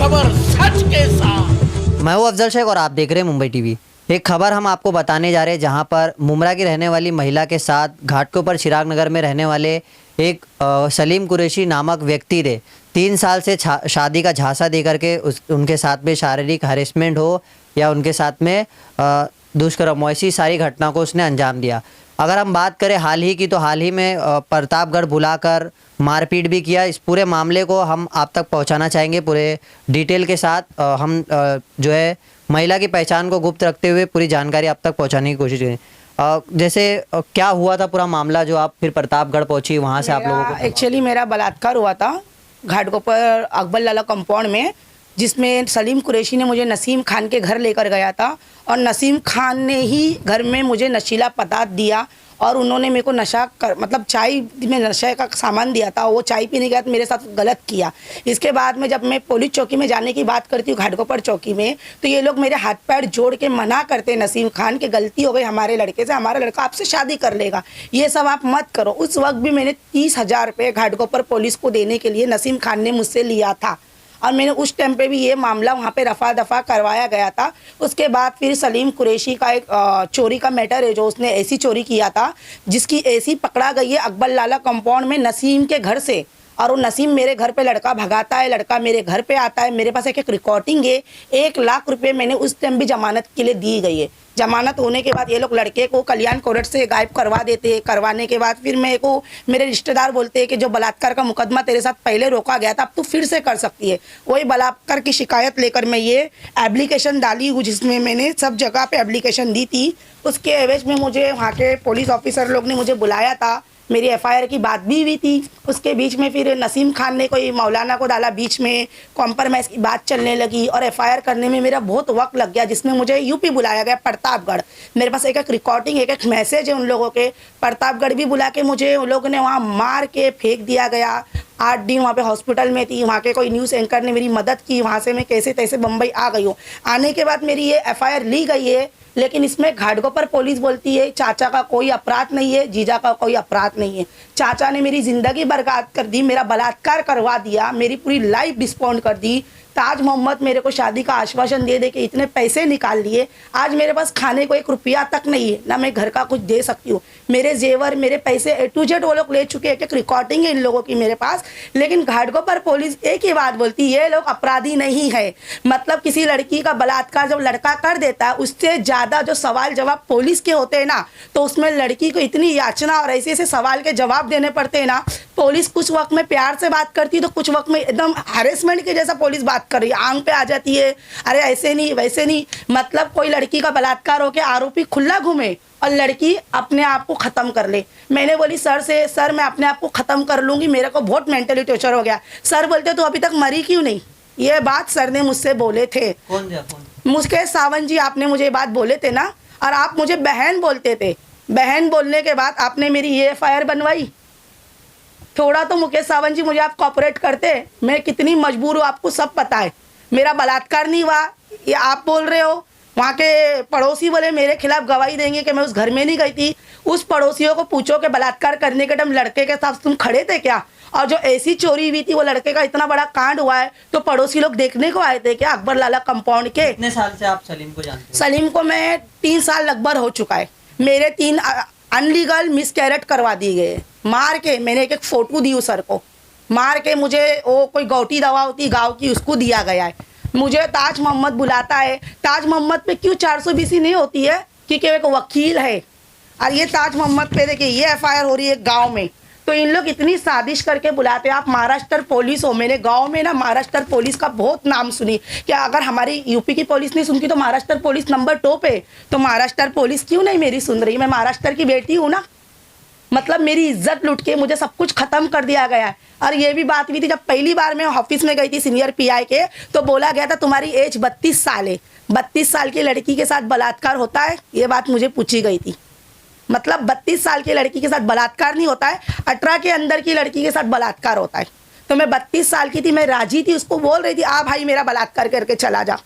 खबर सच के साथ। मैं हूं अफजल शेख और आप देख रहे हैं मुंबई टीवी। एक खबर हम आपको बताने जा रहे हैं जहां पर मुमरा की रहने वाली महिला के साथ घाट के ऊपर चिराग नगर में रहने वाले एक सलीम कुरैशी नामक व्यक्ति ने 3 साल से शादी का झांसा दे करके उनके साथ में शारीरिक हरेसमेंट हो या उनके साथ में दुष्कर्म, ऐसी सारी घटना को उसने अंजाम दिया। अगर हम बात करें हाल ही की, तो हाल ही में प्रतापगढ़ बुलाकर मारपीट भी किया। इस पूरे मामले को हम आप तक पहुंचाना चाहेंगे पूरे डिटेल के साथ। हम जो है महिला की पहचान को गुप्त रखते हुए पूरी जानकारी आप तक पहुंचाने की कोशिश करें। जैसे क्या हुआ था पूरा मामला, जो आप फिर प्रतापगढ़ पहुंची, वहां से आप लोगों को? एक्चुअली मेरा बलात्कार हुआ था घाटकोपर अकबर लाला कंपाउंड में, जिसमें सलीम कुरैशी ने मुझे नसीम खान के घर लेकर गया था और नसीम खान ने ही घर में मुझे नशीला पदार्थ दिया और उन्होंने मेरे को मतलब चाय में नशे का सामान दिया था। वो चाय पीने के बाद मेरे साथ गलत किया। इसके बाद में जब मैं पुलिस चौकी में जाने की बात करती हूँ घाटकोपर चौकी में, तो ये लोग मेरे हाथ पैर जोड़ के मना करते नसीम खान की गलती हो गई हमारे लड़के से, हमारा लड़का आपसे शादी कर लेगा, ये सब आप मत करो। उस वक्त भी मैंने 30,000 रुपये घाटकोपर पुलिस को देने के लिए नसीम खान ने मुझसे लिया था और मैंने उस टाइम पे भी ये मामला वहाँ पे रफा दफा करवाया गया था। उसके बाद फिर सलीम कुरैशी का एक चोरी का मैटर है, जो उसने एसी चोरी किया था, जिसकी एसी पकड़ा गई है अकबर लाला कंपाउंड में नसीम के घर से। और वो नसीम मेरे घर पे लड़का भगाता है, लड़का मेरे घर पे आता है। मेरे पास एक रिकॉर्डिंग है। 1 लाख रुपए मैंने उस टाइम भी जमानत के लिए दी गई है। जमानत होने के बाद ये लोग लड़के को कल्याण कोर्ट से गायब करवा देते हैं। करवाने के बाद फिर मेरे को मेरे रिश्तेदार बोलते हैं कि जो बलात्कार का मुकदमा तेरे साथ पहले रोका गया था, अब तू फिर से कर सकती है। वही बलात्कार की शिकायत लेकर मैं ये एप्लीकेशन डाली हूँ, जिसमें मैंने सब जगह पे एप्लीकेशन दी थी। उसके एवज में मुझे वहाँ के पुलिस ऑफिसर लोग ने मुझे बुलाया था, मेरी एफआईआर की बात भी हुई थी। उसके बीच में फिर नसीम खान ने कोई मौलाना को डाला बीच में, कॉम्प्रोमाइज़ की बात चलने लगी और एफआईआर करने में मेरा बहुत वक्त लग गया, जिसमें मुझे यूपी बुलाया गया प्रतापगढ़। मेरे पास एक रिकॉर्डिंग, एक मैसेज है उन लोगों के। प्रतापगढ़ भी बुला के मुझे उन लोगों ने वहाँ मार के फेंक दिया गया। 8 दिन वहाँ पे हॉस्पिटल में थी। वहाँ के कोई न्यूज़ एंकर ने मेरी मदद की, वहाँ से मैं कैसे तैसे बम्बई आ गई हूँ। आने के बाद मेरी ये एफआईआर ली गई है, लेकिन इसमें घाटकोपर पुलिस बोलती है चाचा का कोई अपराध नहीं है, जीजा का कोई अपराध नहीं है। चाचा ने मेरी ज़िंदगी बर्बाद कर दी, मेरा बलात्कार करवा दिया, मेरी पूरी लाइफ डिस्पोंड कर दी। ताज मोहम्मद मेरे को शादी का आश्वासन दे के इतने पैसे निकाल लिए। आज मेरे पास खाने को 1 रुपया तक नहीं है, ना मैं घर का कुछ दे सकती हूँ। मेरे जेवर, मेरे पैसे A to Z वो लोग ले चुके हैं। एक रिकॉर्डिंग है इन लोगों की मेरे पास। लेकिन घाटकोपर पुलिस एक ही बात बोलती है, ये लोग अपराधी नहीं है। मतलब किसी लड़की का बलात्कार जब लड़का कर देता है, उससे ज़्यादा जो सवाल जवाब पुलिस के होते हैं ना, तो उसमें लड़की को इतनी याचना और ऐसे ऐसे सवाल के जवाब देने पड़ते हैं ना। पुलिस कुछ वक्त में प्यार से बात करती है, तो कुछ वक्त में एकदम हैरेसमेंट के जैसा पुलिस बात कर रही है, आंग पे आ जाती है, अरे ऐसे नहीं वैसे नहीं। मतलब कोई लड़की का बलात्कार होकर आरोपी खुला घूमे और लड़की अपने आप को ख़त्म कर ले। मैंने बोली सर से, सर मैं अपने आप को ख़त्म कर लूँगी, मेरे को बहुत मेंटली टॉर्चर हो गया। सर बोलते तो अभी तक मरी क्यों नहीं? ये बात सर ने मुझसे बोले थे। मुझके सावंत जी, आपने मुझे ये बात बोले थे ना, और आप मुझे बहन बोलते थे। बहन बोलने के बाद आपने मेरी ये एफआईआर बनवाई। थोड़ा तो मुकेश सावंत जी मुझे आप कॉपरेट करते, मैं कितनी मजबूर हूँ आपको सब पता है। मेरा बलात्कार नहीं हुआ ये आप बोल रहे हो। वहाँ के पड़ोसी बोले मेरे खिलाफ गवाही देंगे कि मैं उस घर में नहीं गई थी। उस पड़ोसियों को पूछो कि बलात्कार करने के टाइम लड़के के साथ तुम खड़े थे क्या? और जो ऐसी चोरी हुई थी, वो लड़के का इतना बड़ा कांड हुआ है, तो पड़ोसी लोग देखने को आए थे क्या अकबर लाला कंपाउंड के? कितने साल से आप सलीम को जानते हैं? सलीम को मैं 3 साल लगभग हो चुका है। मेरे 3 अनलीगल मिसकैरेट करवा दिए गए मार के। मैंने एक फ़ोटो दी उस सर को, मार के मुझे वो कोई गौटी दवा होती गाँव की, उसको दिया गया है। मुझे ताज मोहम्मद बुलाता है। ताज मोहम्मद पे क्यों 420 नहीं होती है? क्योंकि एक वकील है। और ये ताज मोहम्मद पे देखिए ये एफआईआर हो रही है गांव में। तो इन लोग इतनी साजिश करके बुलाते हैं। आप महाराष्ट्र पुलिस हो, मैंने गांव में ना महाराष्ट्र पुलिस का बहुत नाम सुनी। क्या अगर हमारी यूपी की पुलिस नहीं सुनती तो महाराष्ट्र पुलिस नंबर 2 पे, तो महाराष्ट्र पुलिस क्यों नहीं मेरी सुन रही? मैं महाराष्ट्र की बेटी हूँ ना। मतलब मेरी इज्जत लूट के मुझे सब कुछ खत्म कर दिया गया है। और ये भी बात हुई थी जब पहली बार मैं ऑफिस में गई थी सीनियर पीआई के, तो बोला गया था तुम्हारी एज 32 साल है। 32 साल की लड़की के साथ बलात्कार होता है? ये बात मुझे पूछी गई थी। मतलब 32 साल की लड़की के साथ बलात्कार नहीं होता है, 18 के अंदर की लड़की के साथ बलात्कार होता है। तो मैं 32 साल की थी, मैं राजी थी, उसको बोल रही थी आ भाई मेरा बलात्कार करके चला जा।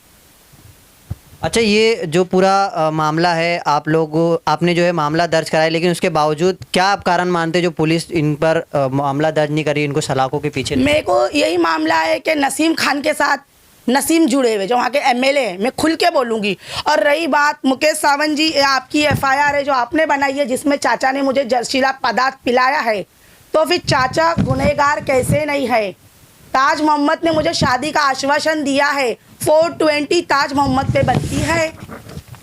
अच्छा, ये जो पूरा मामला है, आपने जो है मामला दर्ज कराया, लेकिन उसके बावजूद क्या आप कारण मानते हैं जो पुलिस इन पर मामला दर्ज नहीं करी, इनको सलाखों के पीछे? मेरे को यही मामला है कि नसीम खान के साथ नसीम जुड़े हुए जो वहाँ के एमएलए हैं, मैं खुल के बोलूँगी। और रही बात मुकेश सावंत जी, आपकी एफआईआर है जो आपने बनाई है जिसमें चाचा ने मुझे जहरीला पदार्थ पिलाया है, तो फिर चाचा गुनहगार कैसे नहीं है? ताज मोहम्मद ने मुझे शादी का आश्वासन दिया है, 420 ताज मोहम्मद पे बनती है।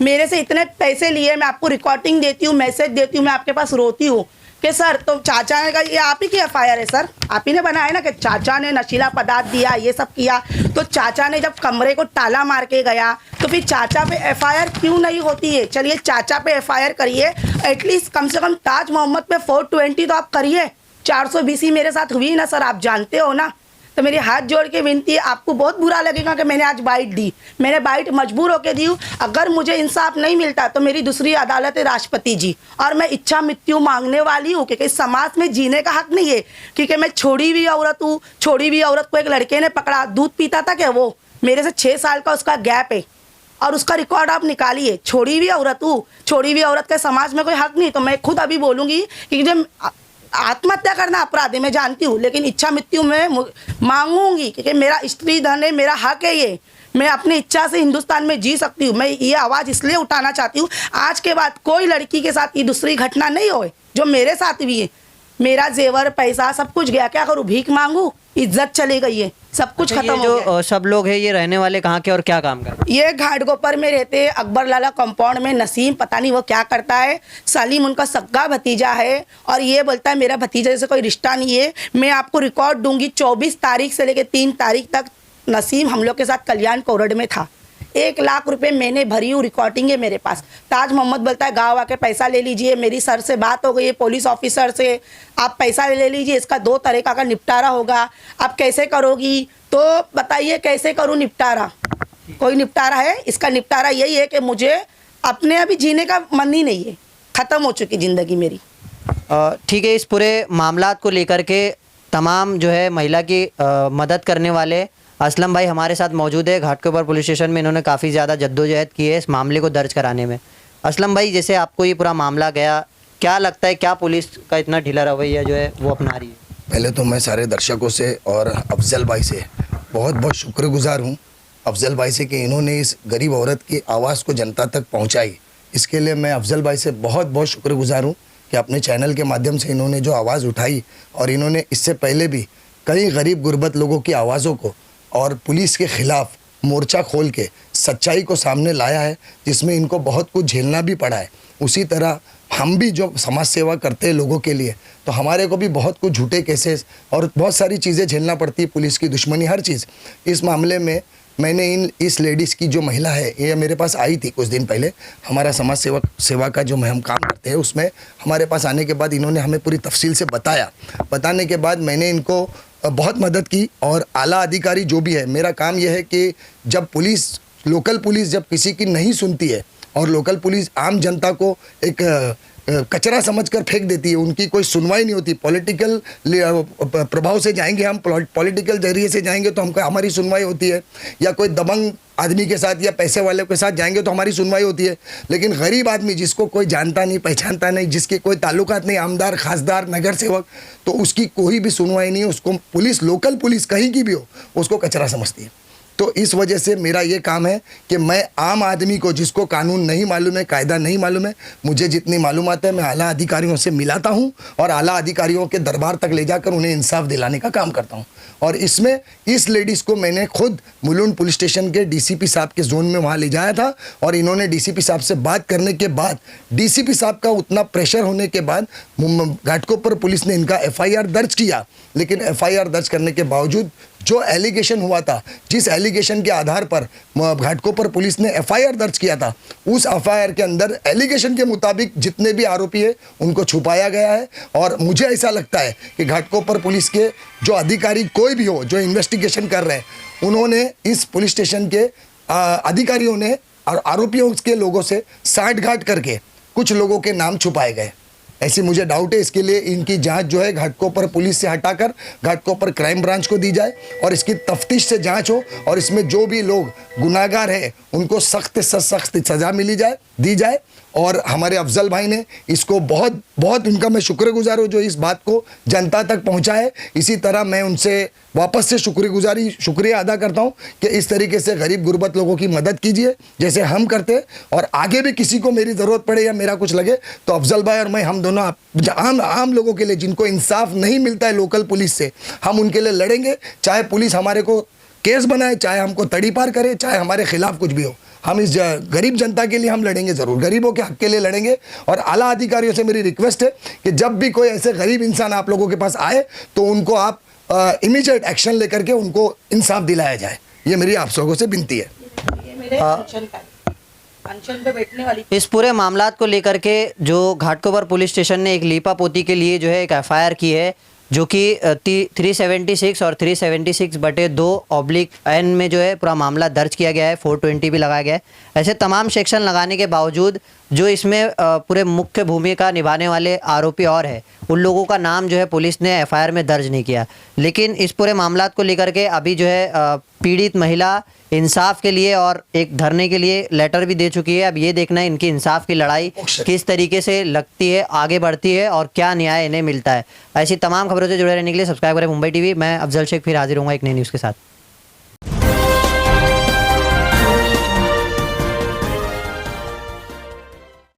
मेरे से इतने पैसे लिए, मैं आपको रिकॉर्डिंग देती हूँ, मैसेज देती हूँ, मैं आपके पास रोती हूँ कि सर तो चाचा ने कहा ये आप ही की एफआईआर है सर, आप ही ने बनाया है ना कि चाचा ने नशीला पदार्थ दिया, ये सब किया। तो चाचा ने जब कमरे को ताला मार के गया तो फिर चाचा पे एफआईआर क्यों नहीं होती है? चलिए चाचा पे एफआईआर करिए, एटलीस्ट कम से कम ताज मोहम्मद पे 420 तो आप करिए। 420 मेरे साथ हुई ना सर, आप जानते हो ना। तो मेरी हाथ जोड़ के विनती है, आपको बहुत बुरा लगेगा कि मैंने आज बाइट दी, मैंने बाइट मजबूर होकर दी। अगर मुझे इंसाफ नहीं मिलता तो मेरी दूसरी अदालत है राष्ट्रपति जी, और मैं इच्छा मृत्यु मांगने वाली हूँ क्योंकि समाज में जीने का हक नहीं है। क्योंकि मैं छोड़ी हुई औरत हूँ, छोड़ी हुई औरत को एक लड़के ने पकड़ा, दूध पीता था कि वो मेरे से 6 साल का उसका गैप है और उसका रिकॉर्ड आप निकालिए। छोड़ी हुई औरत हूँ, छोड़ी हुई औरत का समाज में कोई हक नहीं। तो मैं खुद अभी बोलूँगी कि जब आत्महत्या करना अपराध है, मैं जानती हूँ, लेकिन इच्छा मृत्यु में मांगूंगी क्योंकि मेरा स्त्री धन है, मेरा हक है ये। मैं अपनी इच्छा से हिंदुस्तान में जी सकती हूँ। मैं ये आवाज़ इसलिए उठाना चाहती हूँ, आज के बाद कोई लड़की के साथ ये दूसरी घटना नहीं होए जो मेरे साथ हुई है। मेरा जेवर पैसा सब कुछ गया, क्या करूँ? भीख मांगू? इज्जत चली गई है, सब कुछ खत्म हो गया। जो सब लोग हैं ये रहने वाले कहाँ के और क्या काम करते हैं? ये घाटकोपर में रहते हैं, अकबर लाला कंपाउंड में। नसीम पता नहीं वो क्या करता है, सलीम उनका सक्का भतीजा है और ये बोलता है मेरा भतीजा जैसे कोई रिश्ता नहीं है। मैं आपको रिकॉर्ड दूंगी, 24 तारीख से लेकर 3 तारीख तक नसीम हम लोग के साथ कल्याण कोरड में था। 1 लाख रुपए मैंने भरी हूँ, रिकॉर्डिंग है मेरे पास। ताज मोहम्मद बोलता है गाँव आके पैसा ले लीजिए, मेरी सर से बात हो गई है पुलिस ऑफिसर से, आप पैसा ले लीजिए, इसका 2 तरीका का निपटारा होगा। आप कैसे करोगी? तो बताइए कैसे करूँ निपटारा? कोई निपटारा है? इसका निपटारा यही है कि मुझे अपने अभी जीने का मन ही नहीं है, ख़त्म हो चुकी ज़िंदगी मेरी। ठीक है, इस पूरे मामलात को लेकर के तमाम जो है महिला की मदद करने वाले असलम भाई हमारे साथ मौजूद है। घाटकोपर पुलिस स्टेशन में इन्होंने काफ़ी ज़्यादा जद्दोजहद की है इस मामले को दर्ज कराने में। असलम भाई, जैसे आपको ये पूरा मामला गया, क्या लगता है क्या पुलिस का इतना ढीला रवैया जो है वो अपना रही है? पहले तो मैं सारे दर्शकों से और अफजल भाई से बहुत बहुत शुक्रगुजार हूँ। अफजल भाई से कि इन्होंने इस गरीब औरत की आवाज़ को जनता तक पहुँचाई, इसके लिए मैं अफजल भाई से बहुत बहुत शुक्रगुजार हूँ कि अपने चैनल के माध्यम से इन्होंने जो आवाज़ उठाई और इन्होंने इससे पहले भी कई गरीब गुरबत लोगों की आवाज़ों को और पुलिस के ख़िलाफ़ मोर्चा खोल के सच्चाई को सामने लाया है, जिसमें इनको बहुत कुछ झेलना भी पड़ा है। उसी तरह हम भी जो समाज सेवा करते हैं लोगों के लिए, तो हमारे को भी बहुत कुछ झूठे केसेस और बहुत सारी चीज़ें झेलना पड़ती है, पुलिस की दुश्मनी, हर चीज़। इस मामले में मैंने इस लेडीज़ की जो महिला है ये मेरे पास आई थी कुछ दिन पहले। हमारा समाज सेवा का जो हम काम करते हैं उसमें हमारे पास आने के बाद इन्होंने हमें पूरी तफसील से बताया। बताने के बाद मैंने इनको बहुत मदद की और आला अधिकारी जो भी है, मेरा काम यह है कि जब पुलिस, लोकल पुलिस जब किसी की नहीं सुनती है और लोकल पुलिस आम जनता को एक कचरा समझकर फेंक देती है, उनकी कोई सुनवाई नहीं होती, पॉलिटिकल प्रभाव से जाएंगे हम, पॉलिटिकल जरिए से जाएंगे तो हमको हमारी सुनवाई होती है, या कोई दबंग आदमी के साथ या पैसे वाले के साथ जाएंगे तो हमारी सुनवाई होती है। लेकिन गरीब आदमी जिसको कोई जानता नहीं, पहचानता नहीं, जिसके कोई ताल्लुकात नहीं, आमदार, खासदार, नगर सेवक, तो उसकी कोई भी सुनवाई नहीं है। उसको पुलिस, लोकल पुलिस कहीं की भी हो, उसको कचरा समझती है। तो इस वजह से मेरा ये काम है कि मैं आम आदमी को, जिसको कानून नहीं मालूम है, कायदा नहीं मालूम है, मुझे जितनी मालूमात है मैं आला अधिकारियों से मिलाता हूँ और आला अधिकारियों के दरबार तक ले जाकर उन्हें इंसाफ दिलाने का काम करता हूँ। और इसमें इस लेडीज़ को मैंने खुद मुलुंड पुलिस स्टेशन के डीसीपी साहब के जोन में वहाँ ले जाया था और इन्होंने डीसीपी साहब से बात करने के बाद, डीसीपी साहब का उतना प्रेशर होने के बाद घाटकोपर पुलिस ने इनका एफआईआर दर्ज किया। लेकिन एफआईआर दर्ज करने के बावजूद जो एलिगेशन हुआ था, जिस एलिगेशन के आधार पर घाटकोपर पुलिस ने एफआईआर दर्ज किया था, उस एफआईआर के अंदर एलिगेशन के मुताबिक जितने भी आरोपी है उनको छुपाया गया है। और मुझे ऐसा लगता है कि घाटकोपर पुलिस के जो अधिकारी कोई भी हो जो इन्वेस्टिगेशन कर रहे हैं, उन्होंने इस पुलिस स्टेशन के अधिकारियों ने और आरोपियों के लोगों से साठगांठ करके कुछ लोगों के नाम छुपाए गए, ऐसी मुझे डाउट है। इसके लिए इनकी जांच जो है घाटकोपर पुलिस से हटाकर घाटकोपर क्राइम ब्रांच को दी जाए और इसकी तफ्तीश से जांच हो और इसमें जो भी लोग गुनाहगार हैं उनको सख्त से सख्त सज़ा दी जाए और हमारे अफजल भाई ने इसको बहुत बहुत उनका मैं शुक्रगुजार हूँ जो इस बात को जनता तक पहुँचाए। इसी तरह मैं उनसे वापस से शुक्रिया अदा करता हूँ कि इस तरीके से गरीब गुरबत लोगों की मदद कीजिए जैसे हम करते, और आगे भी किसी को मेरी ज़रूरत पड़े या मेरा कुछ लगे तो अफजल भाई और मैं, हम दोनों आम लोगों के लिए जिनको इंसाफ नहीं मिलता है लोकल पुलिस से, हम उनके लिए लड़ेंगे। चाहे पुलिस हमारे को केस बनाए, चाहे हमको तड़ीपार करे, चाहे हमारे खिलाफ कुछ भी हो, हम इस गरीब जनता के लिए हम लड़ेंगे ज़रूर, गरीबों के हक के लिए लड़ेंगे। और आला अधिकारियों से मेरी रिक्वेस्ट है कि जब भी कोई ऐसे गरीब इंसान आप लोगों के पास आए तो उनको आप इमीडिएट एक्शन लेकर के उनको इंसाफ दिलाया जाए। ये मेरी आप लोगों से विनती है। ये मेरे अनशन पे बैठने वाली इस पूरे मामलात को लेकर के जो घाटकोपर पुलिस स्टेशन ने एक लीपापोती के लिए जो है एक एफआईआर की है, जो कि 376 और 376/2/N में जो है पूरा मामला दर्ज किया गया है, 420 भी लगाया गया है। ऐसे तमाम सेक्शन लगाने के बावजूद जो इसमें पूरे मुख्य भूमिका निभाने वाले आरोपी और है, उन लोगों का नाम जो है पुलिस ने एफआईआर में दर्ज नहीं किया। लेकिन इस पूरे मामलात को लेकर के अभी जो है पीड़ित महिला इंसाफ के लिए और एक धरने के लिए लेटर भी दे चुकी है। अब ये देखना है इनकी इंसाफ की लड़ाई किस तरीके से लगती है, आगे बढ़ती है और क्या न्याय इन्हें मिलता है। ऐसी तमाम खबरों से जुड़े रहने के लिए सब्सक्राइब करें मुंबई टीवी। मैं अफजल शेख फिर हाजिर होऊंगा एक नई न्यूज़ के साथ।